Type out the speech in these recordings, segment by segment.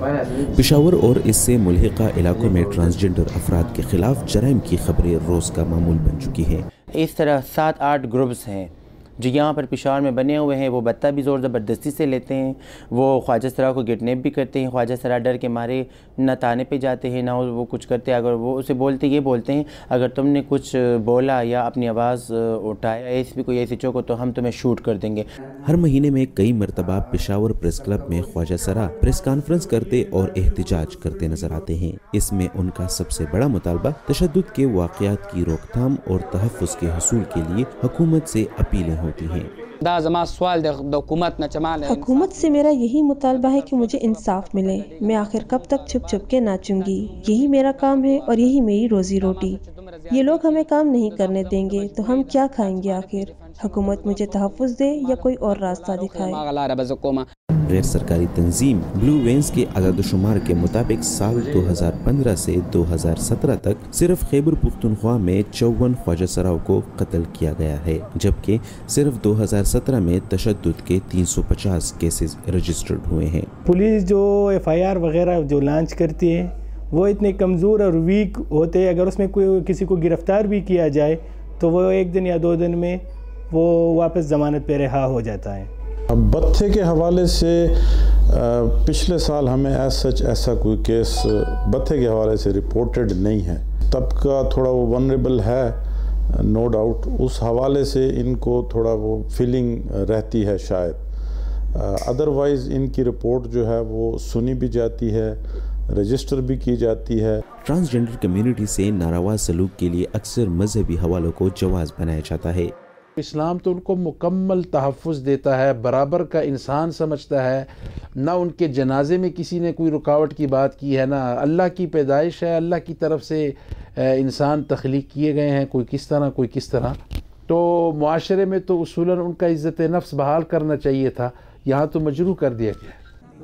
पेशावर और इससे मुल्हिका इलाकों में ट्रांसजेंडर अफराद के खिलाफ जराइम की खबरें रोज़ का मामूल बन चुकी हैं। इस तरह 7-8 ग्रुप्स हैं जो यहाँ पर पेशावर में बने हुए हैं। वो बत्ता भी ज़ोर ज़बरदस्ती से लेते हैं, वो ख्वाजा सरा को किडनैप भी करते हैं। ख्वाजा सरा डर के मारे न थाने पे जाते हैं ना वो कुछ करते हैं। अगर वो उसे ये बोलते हैं अगर तुमने कुछ बोला या अपनी आवाज़ उठाया एसपी को या SHO को तो हम तुम्हें शूट कर देंगे। हर महीने में कई मरतबा पेशावर प्रेस क्लब में ख्वाजा सरा प्रेस कॉन्फ्रेंस करते और एहतजाज करते नजर आते हैं। इसमें उनका सबसे बड़ा मुतालबा तशद्दुद के वाक़यात की रोकथाम और तहफ़्फ़ुज़ के हसूल के लिए हुकूमत से अपीलें होती हैं। हुकूमत से मेरा यही मुतालबा है कि मुझे इंसाफ मिले। मैं आखिर कब तक छुप छुप के नाचूंगी? यही मेरा काम है और यही मेरी रोजी रोटी। ये लोग हमें काम नहीं करने देंगे तो हम क्या खाएंगे आखिर? हुकूमत मुझे तहफ़्फ़ुज़ दे या कोई और रास्ता दिखाए। गैर सरकारी तंजीम ब्लू वेन्स के अदाद-ओ-शुमार के मुताबिक साल 2015 से 2017 तक सिर्फ खैबर पुख्तनख्वा में 54 ख्वाजा सराओं को कत्ल किया गया है, जबकि सिर्फ 2017 में तशद्दुद के 350 केसेस रजिस्टर्ड हुए हैं। पुलिस जो FIR वगैरह जो लॉन्च करती है वो इतने कमज़ोर और वीक होते हैं। अगर उसमें कोई किसी को गिरफ़्तार भी किया जाए तो वो 1 दिन या 2 दिन में वो वापस ज़मानत पे रिहा हो जाता है। बत्थे के हवाले से पिछले साल हमें ऐसा कोई केस बत्थे के हवाले से रिपोर्टेड नहीं है। तबका थोड़ा वो वनरेबल है, नो डाउट। उस हवाले से इनको थोड़ा वो फीलिंग रहती है शायद। अदरवाइज़ इनकी रिपोर्ट जो है वो सुनी भी जाती है, रजिस्टर भी की जाती है। ट्रांसजेंडर कम्युनिटी से नारावा सलूक के लिए अक्सर मजहबी हवालों को जवाज़ बनाया जाता है। इस्लाम तो उनको मुकम्मल तहफ़्फ़ुज़ देता है, बराबर का इंसान समझता है। ना उनके जनाजे में किसी ने कोई रुकावट की बात की है, ना अल्लाह की पैदाइश है, अल्लाह की तरफ से इंसान तख्लीक किए गए हैं, कोई किस तरह कोई किस तरह। तो मुआशरे में तो उसूलन उनका इज़्ज़त नफ्स बहाल करना चाहिए था, यहाँ तो मजरूह कर दिया गया।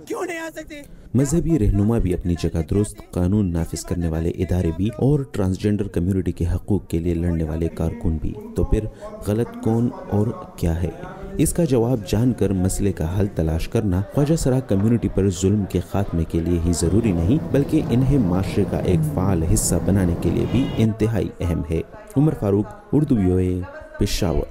क्यों नहीं आ सकते? मजहबी रहनुमा भी अपनी जगह दुरुस्त, कानून नाफिज करने वाले इदारे भी और ट्रांसजेंडर कम्युनिटी के हकूक के लिए लड़ने वाले कारकुन भी। तो फिर गलत कौन और क्या है? इसका जवाब जानकर मसले का हल तलाश करना ख्वाजा सरा कम्युनिटी पर जुल्म के खात्मे के लिए ही ज़रूरी नहीं बल्कि इन्हें माशरे का एक फ़ाल हिस्सा बनाने के लिए भी इंतहाई अहम है। उमर फारूक, उर्दू VOA, पेशावर।